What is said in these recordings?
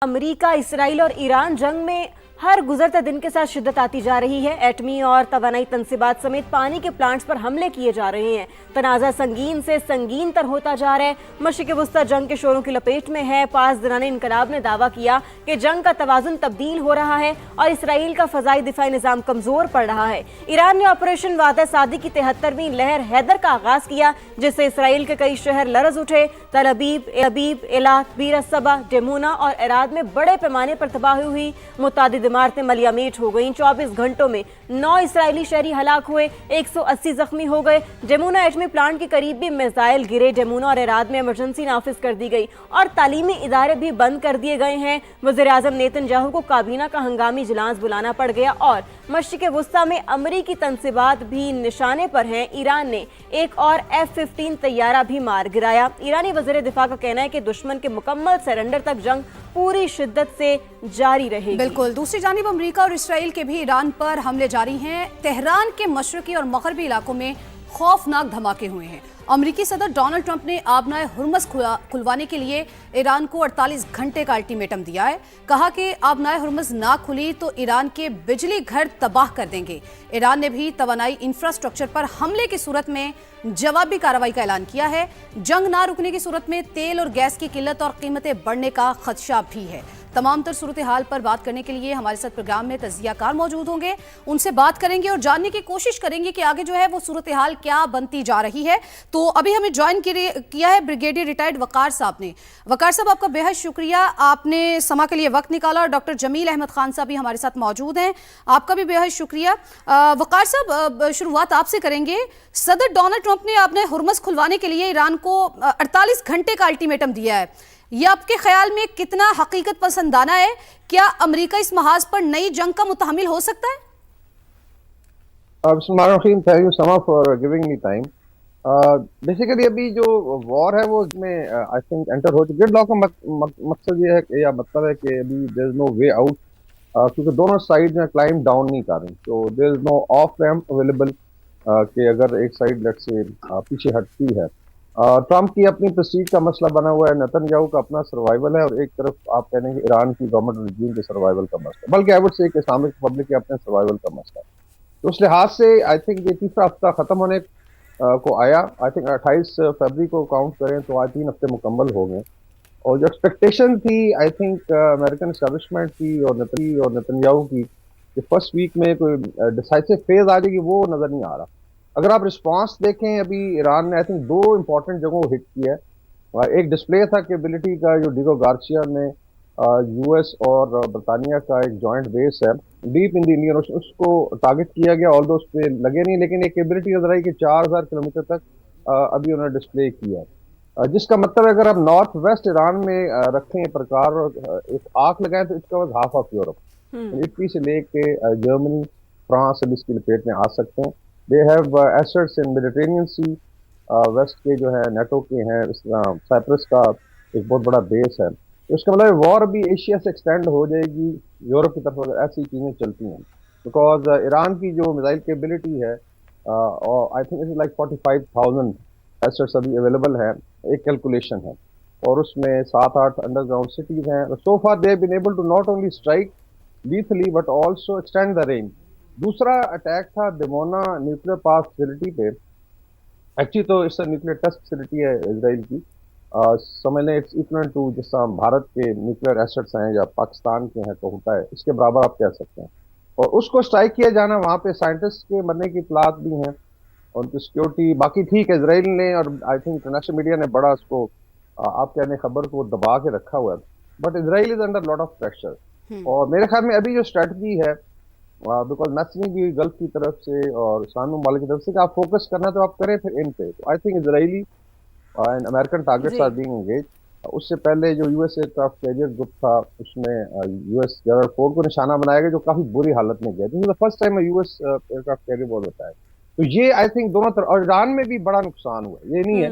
America, Israel और Iran जंग में हर गुजरते दिन के साथ शिद्दत आती जा रही है। एटमी और तवानाई तंसीबात समेत पानी के प्लांट्स पर हमले किए जा रहे हैं। तनाज़ा संगीन से संगीन तर होता जा रहा है। मशरिक़ वस्ता जंग के शोरों की लपेट में है। 5 दिनाने इनकलाब ने दावा किया कि जंग का तवाज़ुन तब्दील हो रहा है और इसराइल का फ़ज़ाई दिफ़ाई निज़ाम कमज़ोर पड़ रहा है। ईरान ने ऑपरेशन वादा सादी की 73वीं लहर हैदर का आगाज़ किया, जिससे इसराइल के कई शहर लरज़ उठे। तल अबीब, एलात, बीर अस-सबा, डेमोना और एराद में बड़े पैमाने पर तबाही हुई। मुतादिद इमारतें मलियामीट हो गईं। 24 घंटों में 9 इसराइली शहरी हलाक हुए, 180 जख्मी हो गए। डेमोना एटमी प्लांट के करीब भी मिसाइल गिरे। डेमोना और एराद में इमरजेंसी नाफिज कर दी गई और तालीमी इदारे भी बंद कर दिए गए हैं। वज़ीर आज़म नेतन्याहू को काबीना का हंगामी इजलास बुलाना पड़ गया और मशरिक़ वस्ता में अमरीकी तंसीबात भी निशाने पर हैं। ईरान ने एक और F-15 तैयारा भी मार गिराया। ईरानी वज़ीर दिफा का कहना है कि दुश्मन के मुकम्मल सरेंडर तक जंग पूरी शिद्दत से जारी रहेगी। बिल्कुल। दूसरी जानिब अमेरिका और इसराइल के भी ईरान पर हमले जारी हैं। तेहरान के मशरकी और मगरबी इलाकों में खौफनाक धमाके हुए हैं। अमेरिकी सदर डोनाल्ड ट्रंप ने आबनाए हुर्मुज़ खुलवाने के लिए ईरान को 48 घंटे का अल्टीमेटम दिया है। कहा कि आबनाए हुर्मुज़ ना खुली तो ईरान के बिजली घर तबाह कर देंगे। ईरान ने भी तवानाई इंफ्रास्ट्रक्चर पर हमले की सूरत में जवाबी कार्रवाई का ऐलान किया है। जंग ना रुकने की सूरत में तेल और गैस की किल्लत और कीमतें बढ़ने का खदशा भी है। तमाम तर सूरत हाल पर बात करने के लिए हमारे साथ प्रोग्राम में तजियाकार मौजूद होंगे। उनसे बात करेंगे और जानने की कोशिश करेंगे कि आगे जो है वो सूरत हाल क्या बनती जा रही है। तो अभी हमें ज्वाइन किया है ब्रिगेडियर रिटायर्ड वकार साहब ने। वकार साहब, आपका बेहद शुक्रिया, आपने समा के लिए वक्त निकाला। और डॉक्टर जमील अहमद खान साहब भी हमारे साथ मौजूद हैं, आपका भी बेहद शुक्रिया। वकार साहब, शुरुआत आपसे करेंगे। सदर डोनाल्ड ट्रंप ने आपने हुर्मुज़ खुलवाने के लिए ईरान को 48 घंटे का अल्टीमेटम दिया है। यह आपके ख्याल में कितना हकीकत पसंदाना है? क्या अमेरिका इस महाज पर नई जंग का मुतहमिल हो सकता है? थैंक यू समा for giving me time. Basically अभी जो वॉर है वो इसमें आई थिंक एंटर हो चुकी है। लॉ का मकसद ये है कि या मतलब है कि अभी there is no way out, क्योंकि दोनों साइड में क्लाइम डाउन नहीं कर रही, तो there is no off ramp available कि अगर एक साइड लेट से पीछे हटती है। ट्रंप की अपनी प्रेस्टीज का मसला बना हुआ है, नेतन्याहू का अपना सर्वाइवल है, और एक तरफ आप कह लेंगे ईरान की गवर्नमेंट रिजीम के सर्वाइवल का मसला, बल्कि I would say Islamic Republic के अपने सर्वाइवल का मसला। तो उस लिहाज से आई थिंक ये तीसरा हफ्ता खत्म होने को आया। आई थिंक 28 फरवरी को काउंट करें तो आज 3 हफ्ते मुकम्मल हो गए, और जो एक्सपेक्टेशन थी आई थिंक अमेरिकन एस्टेब्लिशमेंट की और नेतन्याहू की कि फर्स्ट वीक में कोई डिसाइसिव फेज आ जाएगी, वो नजर नहीं आ रहा। अगर आप रिस्पांस देखें, अभी ईरान ने आई थिंक 2 इंपॉर्टेंट जगहों को हिट किया है। एक डिस्प्ले था कैपेबिलिटी का जो डिगो गार्सिया में यूएस और बरतानिया का एक जॉइंट बेस है deep in the Indian ocean, उसको टारगेट किया गया। ऑल दो उस पर लगे नहीं, लेकिन एक कैपेबिलिटी नजर आई कि 4000 किलोमीटर तक अभी उन्होंने डिस्प्ले किया है। जिसका मतलब अगर आप नॉर्थ वेस्ट ईरान में रखें प्रकार एक आंख लगाएं तो इसका वजह हाफ ऑफ यूरोप, इटली से लेके जर्मनी, फ्रांस अब इसकी लपेट में आ सकते हैं। They have assets in Mediterranean Sea, West के जो है नेटो के हैं, साइप्रस का एक बहुत बड़ा बेस है। तो इसका मतलब वॉर भी एशिया से एक्सटेंड हो जाएगी यूरोप की तरफ, अगर ऐसी चीजें चलती हैं, बिकॉज ईरान की जो मिसाइल कैपेबिलिटी है I think it is like 45,000 assets अभी अवेलेबल है, एक कैलकुलेशन है, और उसमें 7-8 अंडरग्राउंड सिटीज हैं। So far they have been able to not only strike lethally but also extend the range. दूसरा अटैक था डेमोना न्यूक्लियर पावर फैसिलिटी पे। एक्चुअली तो इस न्यूक्लियर टेस्ट फैसिलिटी है इसराइल की, समझ लें इट्स इक्वल टू जैसा भारत के न्यूक्लियर एसेट्स हैं या पाकिस्तान के हैं तो होता है, इसके बराबर आप कह सकते हैं। और उसको स्ट्राइक किया जाना, वहाँ पे साइंटिस्ट के मरने की इतलात भी हैं, उनकी सिक्योरिटी बाकी ठीक है। इसराइल ने और आई थिंक इंटरनेशनल मीडिया ने बड़ा उसको आप कहने खबर को दबा के रखा हुआ है, but Israel is under lot of pressure. और मेरे ख्याल में अभी जो स्ट्रेटजी है, बिकॉज मैसेजिंग भी गल्फ की तरफ से और इस्लामी ममालिक की तरफ से कि आप फोकस करना तो आप करें फिर इन पे, तो I think Israeli and American targets are being engage. उससे पहले जो यूएस एयरक्राफ्ट कैरियर ग्रुप था उसमें यूएस जनरल फोर्ड को निशाना बनाया गया, जो काफी बुरी हालत में गया। This is the first time US aircraft carrier was होता है। तो ये आई थिंक दोनों तरफ, और ईरान में भी बड़ा नुकसान हुआ, ये नहीं है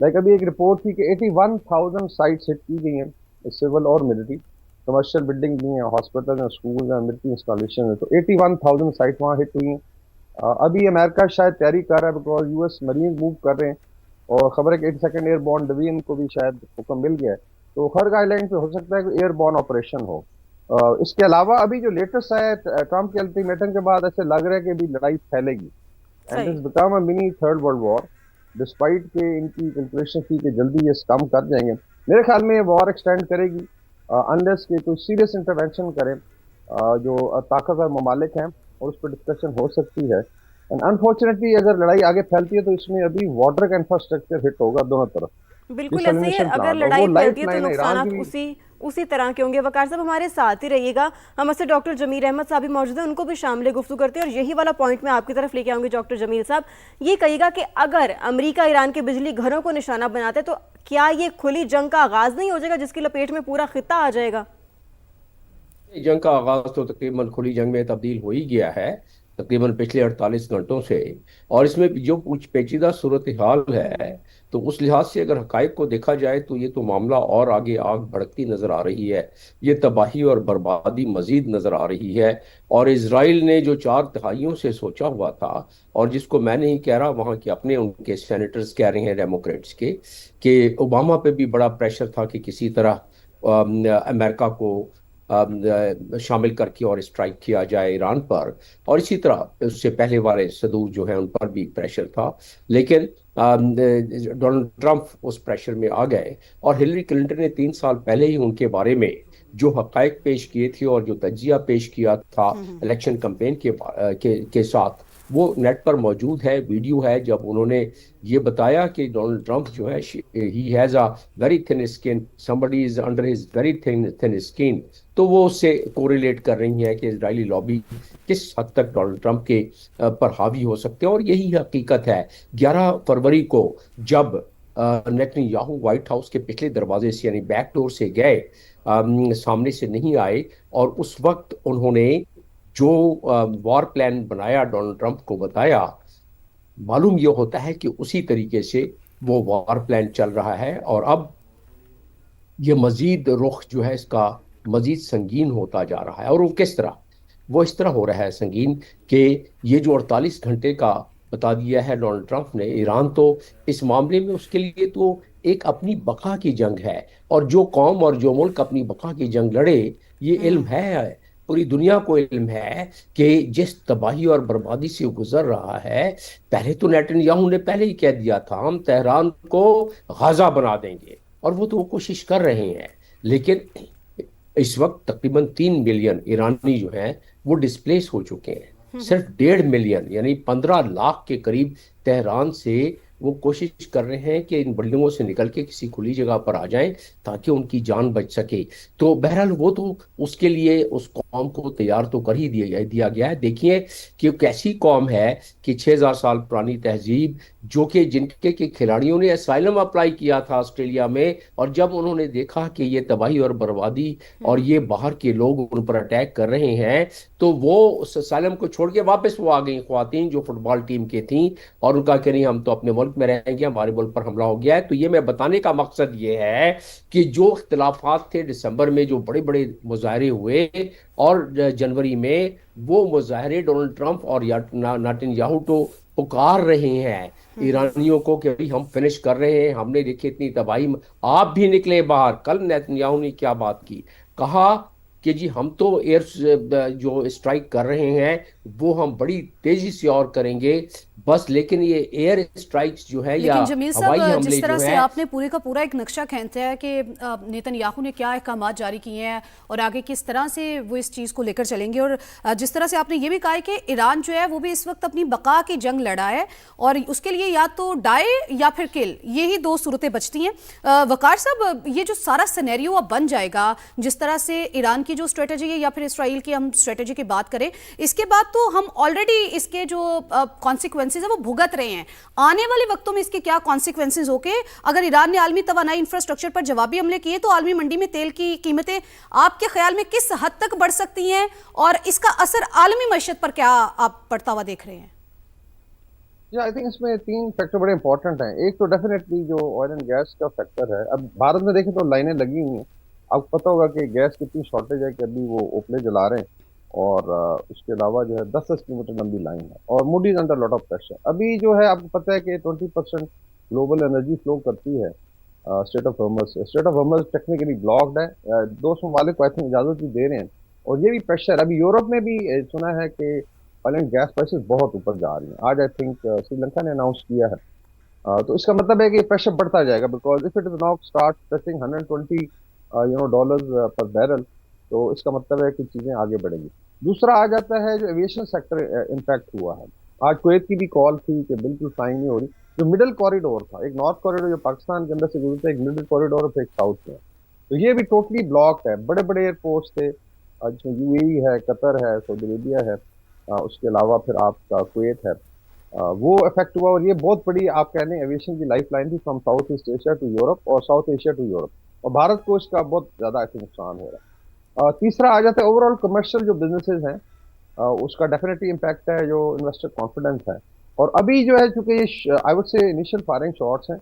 लाइक अभी एक रिपोर्ट थी कि 81,000 साइट्स हिट की गई हैं, सिविल और मिलिट्री, कमर्शियल बिल्डिंग भी हैं, हॉस्पिटल हैं, स्कूल हैं, मिलिट्री इंस्टॉलेशन है, तो 81,000 साइट वहाँ हिट हुई हैं। अभी अमेरिका शायद तैयारी कर रहा है बिकॉज यूएस मरीन मूव कर रहे हैं, और खबर है कि 82nd एयरबोर्न डिवीजन को भी शायद हुक्म मिल गया है तो खर्ग आइलैंड पे हो सकता है कि एयरबॉर्न ऑपरेशन हो। इसके अलावा अभी जो लेटेस्ट आया है ट्रम्प के अल्टीमेटम के बाद, ऐसे लग रहा है कि अभी लड़ाई फैलेगी एंड सही। It's become a mini third world war, despite के इनकी कैलकुलेशन थी कि जल्दी ये कम कर जाएंगे। मेरे ख्याल में ये वॉर एक्सटेंड करेगी अनलेस के कोई सीरियस इंटरवेंशन करें जो ताकतवर ममालिक हैं, और उस पर डिस्कशन हो सकती है। एंड अनफॉर्चुनेटली अगर लड़ाई आगे फैलती है तो इसमें अभी वाटर का इंफ्रास्ट्रक्चर हिट होगा दोनों तरफ। बिल्कुल ऐसे ही है, डिसलिनेशन अगर प्लांट, और वो लड़ाई लाइफ फैलती है तो लाइन है ईरान की नुकसानात भी। उसी उसी तरह के होंगे। वकार साहब हमारे साथ ही रहिएगा, हमसे डॉक्टर जमीर अहमद साहब भी मौजूद हैं, उनको भी शामिल गुफ्तगू करते हैं। और यही वाला पॉइंट मैं आपकी तरफ लेके आऊंगी डॉक्टर जमीर साहब, ये कहिएगा कि अगर अमेरिका ईरान के बिजली घरों को निशाना बनाते हैं तो क्या ये खुली जंग का आगाज नहीं हो जाएगा जिसकी लपेट में पूरा खिता आ जाएगा? जंग का आगाज तो तकरीबन खुली जंग में तब्दील हो ही गया है, तकरीबन पिछले 48 घंटों से। और इसमें जो कुछ पेचीदा सूरत हाल है, तो उस लिहाज से अगर हकाइक को देखा जाए तो ये तो मामला और आगे आग भड़कती नजर आ रही है। ये तबाही और बर्बादी मजीद नजर आ रही है। और इसराइल ने जो 4 दहाइयों से सोचा हुआ था, और जिसको मैं नहीं कह रहा, वहाँ के अपने उनके सेनेटर्स कह रहे हैं डेमोक्रेट्स के, कि ओबामा पे भी बड़ा प्रेशर था कि किसी तरह अमेरिका को शामिल करके और स्ट्राइक किया जाए ईरान पर। और इसी तरह उससे पहले वाले सदूर जो है उन पर भी प्रेशर था। लेकिन डोनाल्ड ट्रंप उस प्रेशर में आ गए, और हिलरी क्लिंटन ने 3 साल पहले ही उनके बारे में जो हकायक पेश किए थे और जो तजिया पेश किया था इलेक्शन कैंपेन के साथ, वो नेट पर मौजूद है, वीडियो है, जब उन्होंने ये बताया कि डोनाल्ड ट्रंप जो है he has a very thin skin, somebody is under his very thin skin. तो वो उससे कोरिलेट कर रही है कि इजरायली लॉबी किस हद तक डोनाल्ड ट्रंप के पर हावी हो सकते हैं। और यही हकीकत है। 11 फरवरी को जब नेतन्याहू व्हाइट हाउस के पिछले दरवाजे से यानी बैक डोर से गए, सामने से नहीं आए, और उस वक्त उन्होंने जो वॉर प्लान बनाया, डोनाल्ड ट्रंप को बताया, मालूम यह होता है कि उसी तरीके से वो वॉर प्लान चल रहा है। और अब ये मजीद रुख जो है इसका मजीद संगीन होता जा रहा है। और वो किस तरह, वो इस तरह हो रहा है संगीन कि ये जो 48 घंटे का बता दिया है डोनाल्ड ट्रंप ने, ईरान तो इस मामले में उसके लिए तो एक अपनी बका की जंग है। और जो कौम और जो मुल्क अपनी बका की जंग लड़े, ये इल्म है, पूरी दुनिया को इल्म है कि जिस तबाही और बर्बादी से गुजर रहा है। पहले तो नेतन्याहू ने पहले ही कह दिया था हम तेहरान को गाजा बना देंगे, और वो तो वो कोशिश कर रहे हैं। लेकिन इस वक्त तकरीबन 3 मिलियन ईरानी जो हैं वो डिस्प्लेस हो चुके हैं। सिर्फ 1.5 मिलियन यानी 15 लाख के करीब तेहरान से वो कोशिश कर रहे हैं कि इन बिल्डिंगों से निकल के किसी खुली जगह पर आ जाएं ताकि उनकी जान बच सके। तो बहरहाल वो तो उसके लिए उस कौम को तैयार तो कर ही दिया गया है। देखिए कि कैसी कौम है कि 6000 साल पुरानी तहजीब, जो कि जिनके के खिलाड़ियों ने असाइलम अप्लाई किया था ऑस्ट्रेलिया में, और जब उन्होंने देखा कि ये तबाही और बर्बादी और ये बाहर के लोग उन पर अटैक कर रहे हैं, तो वो उस असाइलम को छोड़ के वापस वो आ गई ख्वातीन जो फुटबॉल टीम के थी, और उनका कह रही हम तो अपने मुल्क में रहेंगे, हमारे मुल्क पर हमला हो गया है। तो ये मैं बताने का मकसद ये है कि जो इख्तिलाफात थे दिसंबर में, जो बड़े बड़े मुजाहरे हुए, और जनवरी में वो मुजाहरे डोनाल्ड ट्रंप और नेतन्याहू तो पुकार रहे हैं ईरानियों को कि भाई हम फिनिश कर रहे हैं, हमने देखी इतनी तबाही। आप भी निकले बाहर। कल नेतन्याहू ने क्या बात की, कहा कि जी हम तो एयर जो स्ट्राइक कर रहे हैं वो हम बड़ी तेजी से और करेंगे बस, लेकिन ये एयर स्ट्राइक्स जो है या लेकिन जमील हवाई साहब, हमले जिस तरह जो से है, आपने पूरे का पूरा एक नक्शा खींचा है कि नेतन्याहू ने क्या अहकाम जारी किए हैं और आगे किस तरह से वो इस चीज़ को लेकर चलेंगे, और जिस तरह से आपने ये भी कहा है कि ईरान जो है वो भी इस वक्त अपनी बका की जंग लड़ा है और उसके लिए या तो डाई या फिर किल, ये ही 2 सूरतें बचती हैं। वकार साहब, ये जो सारा सिनेरियो अब बन जाएगा, जिस तरह से ईरान की जो स्ट्रेटेजी है या फिर इसराइल की हम स्ट्रेटेजी की बात करें, इसके बाद तो हम ऑलरेडी इसके जो कॉन्सिक्वेंसेज है वो भुगत रहे हैं। आने वाले वक्तों में इसके क्या कॉन्सिक्वेंसेज होंगे? अगर ईरान ने आलमी तवानाई इंफ्रास्ट्रक्चर पर जवाबी हमले किए तो आलमी मंडी में तेल की कीमतें आपके ख्याल में किस हद तक बढ़ सकती हैं, और इसका असर आलमी मईशत पर क्या आप पड़ता हुआ देख रहे हैं? या आई थिंक इसमें 3 फैक्टर बड़े इंपॉर्टेंट हैं। एक तो डेफिनेटली जो ऑयल एंड गैस का फैक्टर है। अब भारत में देखें तो लाइनें लगी हुई हैं, आपको पता होगा कि गैस की इतनी शॉर्टेज है कि अभी वो ओपले जला रहे हैं, और उसके अलावा जो है 10-10 किलोमीटर लंबी लाइन है, और Moody's under lot of pressure. अभी जो है आपको पता है कि 20% ग्लोबल एनर्जी फ्लो करती है स्टेट ऑफ हॉर्मस टेक्निकली ब्लॉक्ड है। दो ममालिक को आई थिंक इजाजत भी दे रहे हैं, और ये भी प्रेशर अभी यूरोप में भी सुना है कि ऑयल एंड गैस प्राइसेस बहुत ऊपर जा रही हैं। आज आई थिंक श्रीलंका ने अनाउंस किया है। तो इसका मतलब है कि प्रेशर बढ़ता जाएगा, because if it is now start touching 120 dollars पर बैरल, तो इसका मतलब है कि चीजें आगे बढ़ेंगी। दूसरा आ जाता है जो एविएशन सेक्टर इम्पैक्ट हुआ है। आज कुवैत की भी कॉल थी कि बिल्कुल फ्लाइंग नहीं हो रही। जो मिडिल कॉरिडोर था, एक नॉर्थ कॉरिडोर जो पाकिस्तान के अंदर से गुजरता है, एक मिडिल कॉरिडोर और एक साउथ में, तो ये भी टोटली ब्लॉक है। बड़े बड़े एयरपोर्ट्स थे, जिसमें यूएई है, कतर है, सऊदी अरेबिया है, उसके अलावा फिर आपका कुवैत है, वो इफेक्ट हुआ। और ये बहुत बड़ी आप कह लें एविएशन की लाइफ लाइन थी from South East Asia to Europe और साउथ एशिया टू यूरोप, और भारत को इसका बहुत ज्यादा ऐसे नुकसान हो रहा है। तीसरा आ जाता है ओवरऑल कमर्शियल जो बिजनेसेस हैं, उसका डेफिनेटली इम्पैक्ट है, जो इन्वेस्टर कॉन्फिडेंस है। और अभी जो है चूंकि ये I would say initial firing shots हैं,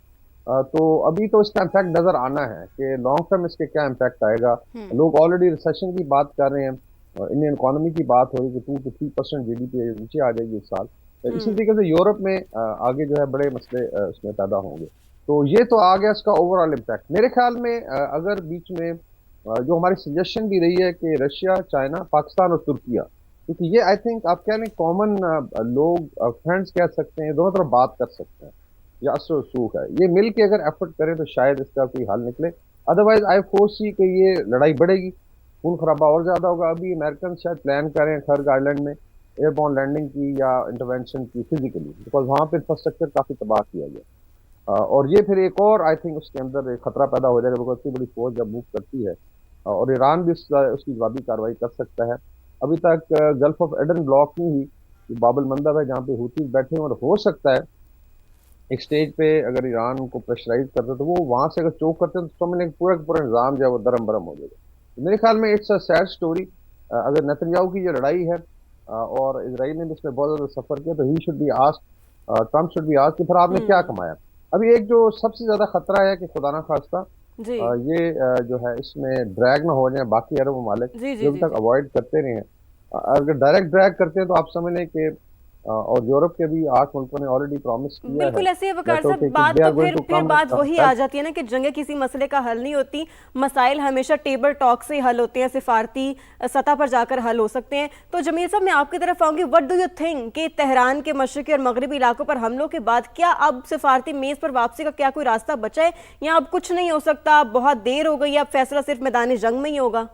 तो अभी तो इसका इम्पैक्ट नजर आना है कि लॉन्ग टर्म इसके क्या इम्पैक्ट आएगा। लोग ऑलरेडी रिसेशन की बात कर रहे हैं, इंडियन इकोनॉमी की बात हो रही है कि 2 to 3% जीडीपी नीचे आ जाएगी इस साल। इसी तरीके से यूरोप में आगे जो है बड़े मसले उसमें पैदा होंगे। तो ये तो आ गया इसका ओवरऑल इम्पैक्ट। मेरे ख्याल में अगर बीच में जो हमारी सजेशन भी रही है कि रशिया, चाइना, पाकिस्तान और तुर्किया, क्योंकि ये आई थिंक आप कह लें कॉमन लोग फ्रेंड्स कह सकते हैं, दोनों तरफ बात कर सकते हैं, या असर सूख है, ये मिल के अगर एफर्ट करें तो शायद इसका कोई हल निकले। अदरवाइज आई फोरसी कि ये लड़ाई बढ़ेगी, खून खराबा और ज्यादा होगा। अभी अमेरिकन शायद प्लान करें खर्ग आइलैंड में एयरबॉर्न लैंडिंग की या इंटरवेंशन की फिजिकली, बिकॉज वहाँ पे इंफ्रास्ट्रक्चर काफी तबाह किया गया। और ये फिर एक और आई थिंक उसके अंदर एक खतरा पैदा हो जाएगा, बिकॉज इतनी बड़ी फौज जब मूव करती है, और ईरान भी उसकी जवाबी कार्रवाई कर सकता है। अभी तक गल्फ ऑफ एडन ब्लॉक में ही बाबल मंदब है जहाँ पे हुती बैठे हैं, और हो सकता है एक स्टेज पे अगर ईरान को प्रेशराइज करते तो वो वहां से अगर चोक करते हैं तो समझ लें पूरा का पूरा निजाम जो है वो दरम बरम हो जाएगा। तो मेरे ख्याल में इट्स अ सैड स्टोरी। अगर नेतन्याहू की जो लड़ाई है और इसराइल ने भी इसमें बहुत ज्यादा सफर किया, तो he should be asked, Trump should be asked कि फिर आपने क्या कमाया। अभी एक जो सबसे ज्यादा खतरा है कि खुदा ना खास्ता जी ये जो है इसमें ड्रैग ना हो जाए बाकी अरब ममालिक जी जी जो अभी जी तक अवॉइड करते रहे हैं। अगर डायरेक्ट ड्रैग करते हैं तो आप समझ लें कि और यूरोप के भी 8 मुल्कों ने ऑलरेडी प्रॉमिस किया है बिल्कुल ऐसे ही वकार NATO साहब, के कि बात they तो are going to फिर come बात and वही आ जाती है ना कि जंगें किसी मसले का हल नहीं होती, मसाइल हमेशा टेबल टॉक से हल होते हैं, सिफारती सतह पर जाकर हल हो सकते हैं। तो जमील साहब मैं आपकी तरफ आऊंगी, व्हाट डू यू थिंक कि तेहरान के मशरकी और मगरबी इलाकों पर हमलों के बाद क्या अब सिफारती मेज पर वापसी का क्या कोई रास्ता बचा है, या अब कुछ नहीं हो सकता, अब बहुत देर हो गई, अब फैसला सिर्फ मैदान जंग में ही होगा?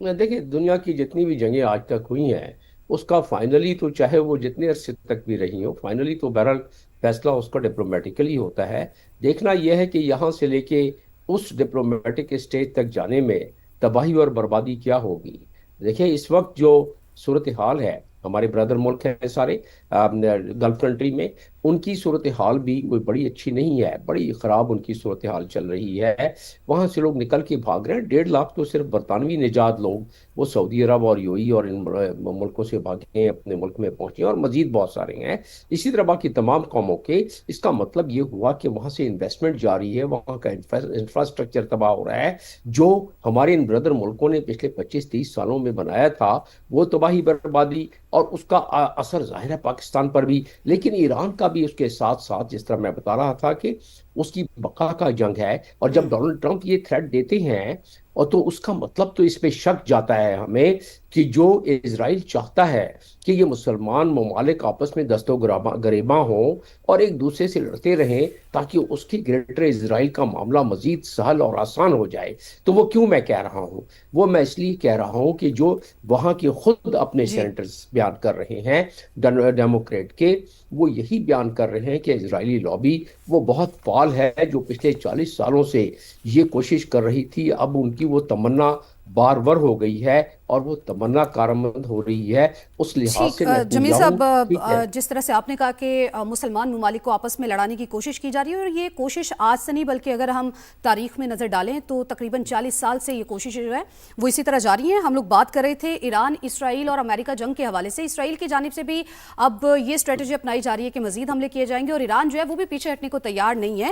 देखिए, दुनिया की जितनी भी जंगें आज तक हुई हैं उसका फाइनली तो चाहे वो जितने अरसे तक भी रही हो, फाइनली तो बहरहाल फैसला उसका डिप्लोमेटिकली होता है। देखना यह है कि यहाँ से लेके उस डिप्लोमेटिक स्टेज तक जाने में तबाही और बर्बादी क्या होगी। देखिए, इस वक्त जो सूरत हाल है, हमारे ब्रदर मुल्क हैं सारे गल्फ कंट्री में, उनकी सूरत हाल भी कोई बड़ी अच्छी नहीं है, बड़ी ख़राब उनकी सूरत हाल चल रही है। वहाँ से लोग निकल के भाग रहे हैं। 1.5 लाख तो सिर्फ बरतानवी निजात लोग वो सऊदी अरब और यूएई और इन मुल्कों से भागे अपने मुल्क में पहुंचे, और मजीद बहुत सारे हैं। इसी तरह बाकी तमाम कौमों के। इसका मतलब ये हुआ कि वहाँ से इन्वेस्टमेंट जारी है, वहाँ का इंफ्रास्ट्रक्चर तबाह हो रहा है। जो हमारे इन ब्रदर मुल्कों ने पिछले 25-30 सालों में बनाया था वो तबाही बर्बादी, और उसका असर जाहिर है पाकिस्तान पर भी, लेकिन ईरान का भी उसके साथ साथ, जिस तरह मैं बता रहा था कि उसकी बका का जंग है। और जब डोनाल्ड ट्रंप ये थ्रेट देते हैं, और तो उसका मतलब तो इस पे शक जाता है हमें कि जो इजराइल चाहता है कि ये मुसलमान ममालिक आपस में दस्तो गरेबा हों और एक दूसरे से लड़ते रहें ताकि उसकी ग्रेटर इजराइल का मामला मजीद सहल और आसान हो जाए। तो वो क्यों मैं कह रहा हूँ, वो मैं इसलिए कह रहा हूँ कि जो वहाँ के खुद अपने सेनेटर्स बयान कर रहे हैं डेमोक्रेट के, वो यही बयान कर रहे हैं कि इजरायली लॉबी वो बहुत फाल है, जो पिछले 40 सालों से ये कोशिश कर रही थी, अब उनकी वो तमन्ना बारवर हो गई है और वो तमन्ना कारमंद हो रही है। उस लिहाज से जमील साहब, जिस तरह से आपने कहा कि मुसलमान ममालिक को आपस में लड़ाने की कोशिश की जा रही है, और ये कोशिश आज से नहीं बल्कि अगर हम तारीख में नज़र डालें तो तकरीबन 40 साल से ये कोशिश जो है वो इसी तरह जारी है। हम लोग बात कर रहे थे ईरान, इसराइल और अमेरिका जंग के हवाले से। इसराइल की जानिब से भी अब ये स्ट्रेटजी अपनाई जा रही है कि मजीद हमले किए जाएंगे, और ईरान जो है वो भी पीछे हटने को तैयार नहीं है।